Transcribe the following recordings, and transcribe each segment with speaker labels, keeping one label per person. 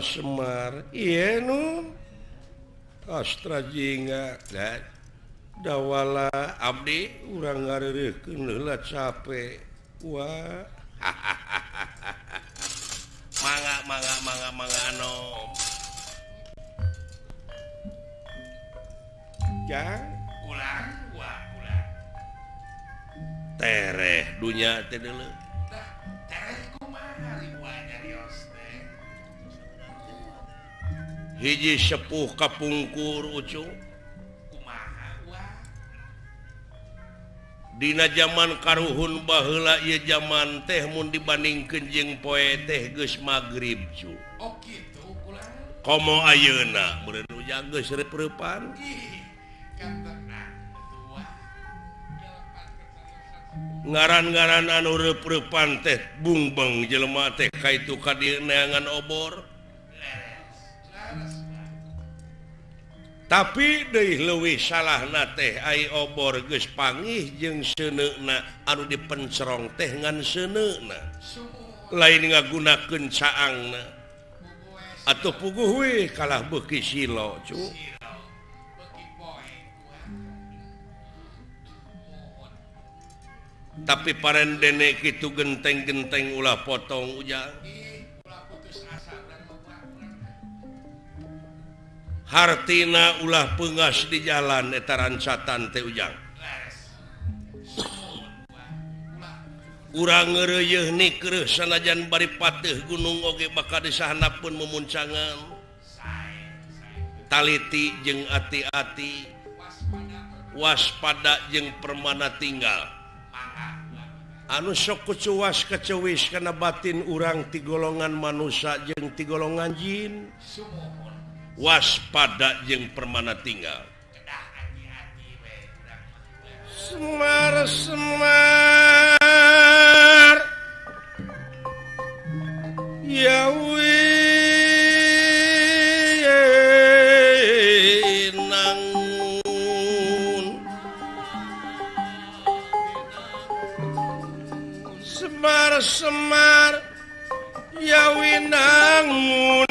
Speaker 1: Semar Astra Jingga dawala Abdi urang ngareureukeun capek wah mangga nom jang ulang tereh dunya teh deuleu tereh kumaha ribuannya rios teh hiji sepuh kapungkur ucu kumaha wah dina zaman karuhun baheula ieu zaman teh mun dibandingkeun jeung poe teh geus magrib cu oh kitu ulah komo ayeuna meureun ujang geus reup-reupan ngaran-ngaran anu reup-reupan teh bungbeng jelema teh kaitu ka dieu neangan obor tapi deui leuwih salahna teh ai obor geus panggih jeung seuneuna anu dipencerong teh ngan seuneuna lain ngagunakeun caangna atuh puguh we kalah beuki silo cu tapi parendene kitu genteng-genteng ulah potong ujang hartina ulah peungas di jalan eta rancatan teh ujang urang ngeureuyeuh nikreuh sanajan bari pateuh gunung oge bakal disahanapeun memuncangan taliti jeung ati-ati waspada jeung permana tinggal anu sok kucuas kecewis kana batin urang ti golongan manusia jeung ti golongan jin waspada jeung permana tinggal Semar Semar Yawi Semar Yawinangun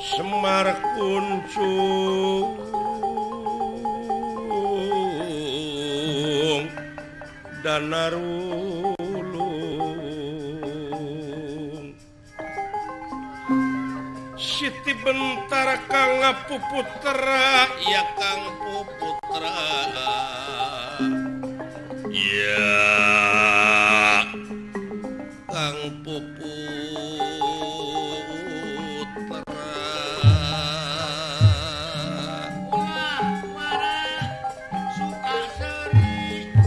Speaker 1: Semar kuncung Danarulung Siti bentar Kang Puputra ya Kang Puputra ya Kang Puputra ulah warang Sukaseri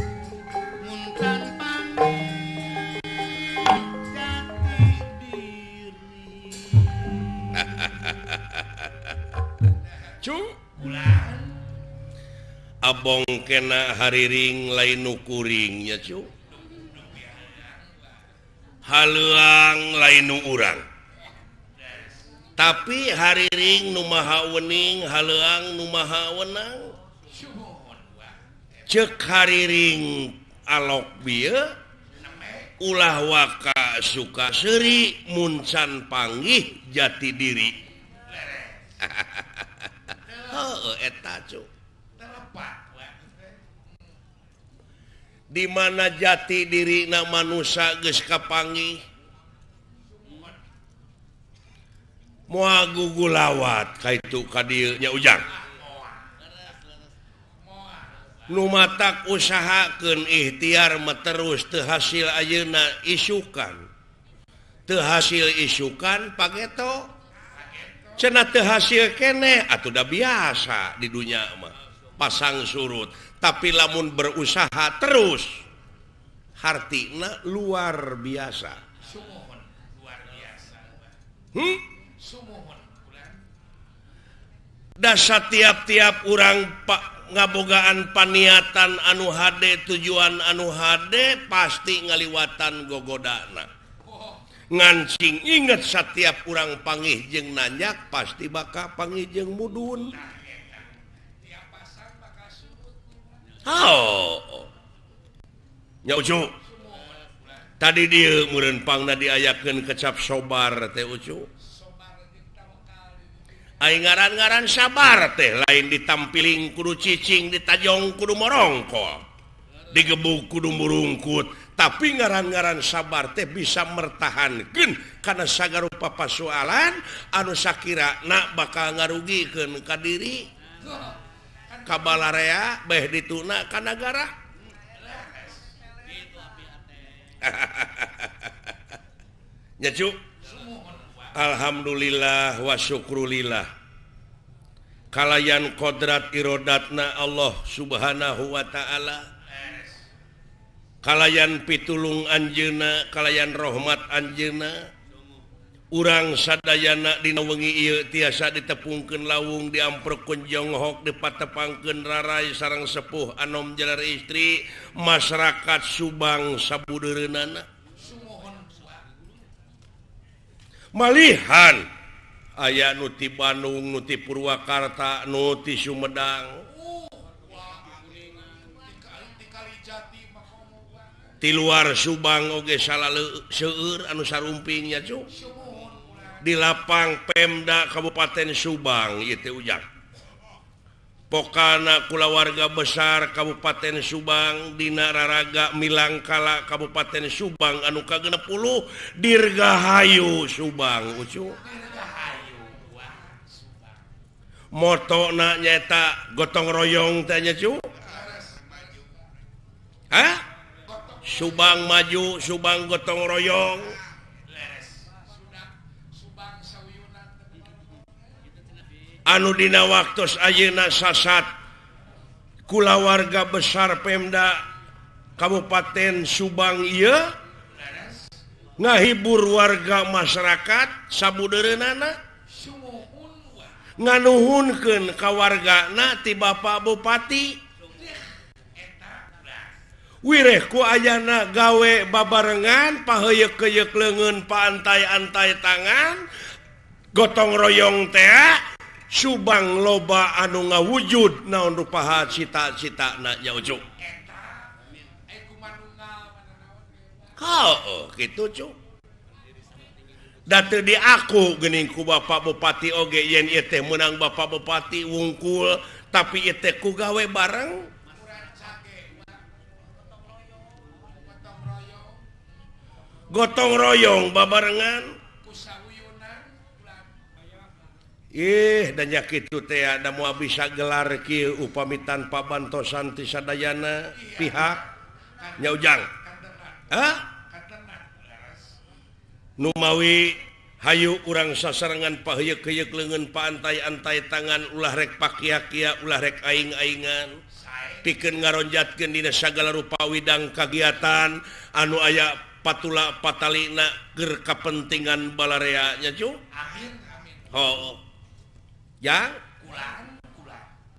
Speaker 1: muncan panggih jati diri cu ulah abong kena hariring lain nukuring ya cu haluang lain nu urang tapi hariring nu maha wening haluang nu maha wenang ceuk hariring alok bieu ulah waka Sukaseri muncan panggih jati diri heuh eta cu di mana jati diri na manusia geus kapanggih moal gugulawat kaitu ka dieu nya ujang nu matak usahakeun ikhtiar mah terus teu hasil ayeuna isukan teu hasil isukan pageto cenah teu hasil keneh atuh da biasa di dunya mah pasang surut tapi lamun berusaha terus hartina luar biasa da setiap-tiap urang ngabogaan paniatan anu hade tujuan anu hade pasti ngaliwatan gogodana ngancing inget setiap urang panggih jeung nanyak pasti bakal panggih jeung mudun nya ucu tadi dia meureun pangna diayakeun kecap sobar teh ucu ngaran-ngaran sabar teh lain ditampiling kudu cicing ditajong kudu morongkol digebuk kudu murungkut tapi ngaran-ngaran sabar teh bisa mertahankeun karena sagarupa pasoalan anu sakira nak bakal ngarugikeun ka diri ka balarea beh dituna ka nagara nya Cuk. Alhamdulillah wa syukrulillah kalayan kodrat irodatna Allah subhanahu wa ta'ala kalayan pitulung anjeuna kalayan rahmat anjeuna urang sadayana dina wengi ieu tiasa ditepungkeun lawung diampreukeun jonghok dipatepangkeun rarai sareng sepuh anom jalar istri masyarakat Subang sabudeureunana malihan aya nuti Bandung nuti Purwakarta nuti Sumedang di luar Subang oge seueur anu sarumpingnya Cuk di lapang Pemda Kabupaten Subang ieu teh ujang pokana kulawarga besar Kabupaten Subang dina raraga Milangkala Kabupaten Subang anu ka-60 Dirgahayu Subang ucu motona nyaeta gotong royong teh nya Cu hah Subang maju Subang gotong royong anu dina waktos ayeuna sasat kulawarga besar Pemda Kabupaten Subang ieu ngahibur warga masyarakat sabudeureunana nganuhunkeun ka wargana ti Bapak Bupati wireh ku ayana gawe babarengan paheuyeuh-heuyeuh leungeun paantai-antai tangan gotong royong teh Subang loba anu ngawujud naon rupaha cita-citana nya Ucuk. Kitu Cuk. Da teu diaku geuning ku Bapak Bupati oge yen ieu teh meunang Bapak Bupati wungkul tapi ieu teh ku gawe bareng. Gotong royong babarengan dan kitu teh da moal bisa gelar kieu upami tanpa bantosan ti sadayana pihak nya Ujang. Nu mawi hayu urang sasarengan paheuyeuh-heuyeuh leungeun paantai-antai tangan ulah rek pakia-kia ulah rek aing-aingan pikeun ngaronjatkeun dina sagala rupa widang kagiatan anu aya patula patalina keur kapentingan balarea nya Cu. Amin amin. Ya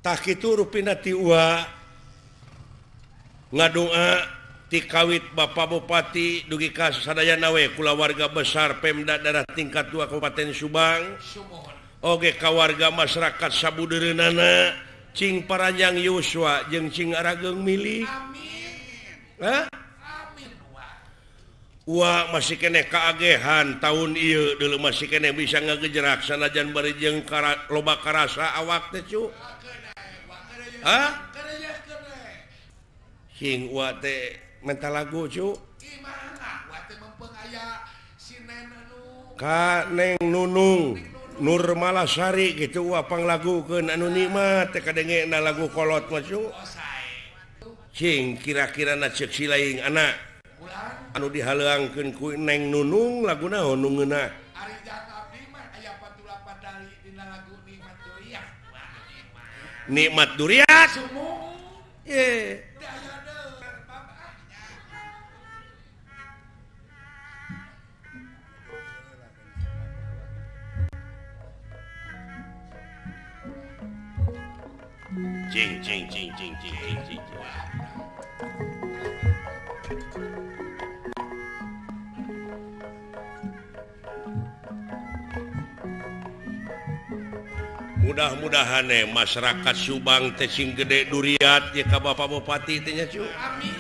Speaker 1: tah kitu rupina ti ua ngadoa ti kawit Bapak Bupati dugi ka sadayana we kulawarga besar Pemda daerah tingkat 2 Kabupaten Subang oge ka warga masyarakat sabudeureunana cing Paranjang Yuswa jeung cing Arageung Milik amin Wah masih kene kaagehan tahun ieu dulu masih kene bisa ngagejerak sanajan bari jeung loba karasa awak teh Cu. Sing wa teh menta lagu Cu. Gimana wa teh mempeng aya sinen anu ka Neng Nunung Nur Malasari gitu wa panglagukeun anu nikmat teh kadengena lagu kolot mah Cu. Cing kira-kirana ceuk silaing anak anu dihaleuangkeun ku Neng Nunung laguna nu ngeunah ari jang abdi mah aya patula padali dina lagu Nikmat Duriat. Nikmat Duriat sumu ye daya deueur Bapak cing mudah-mudahan masyarakat Subang teh sing gede duriat ya ka Bapak Bupati teh nya Cu. Amin.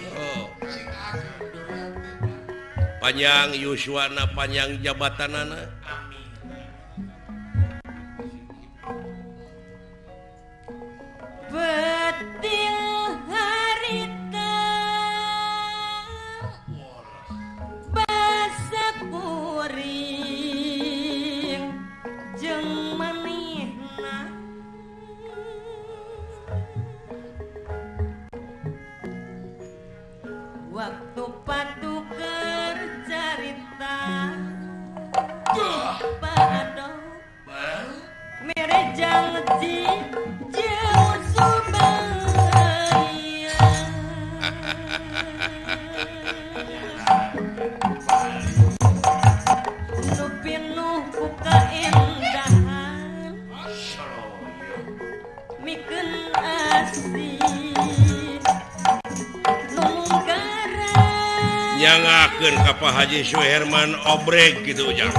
Speaker 1: Panjang yuswana panjang jabatanana. Amin.
Speaker 2: janji jauh subaya nu pinuh ku kaendahan mikeun asih
Speaker 1: nyangakeun ka Pak Haji Suherman obrek gitu ujang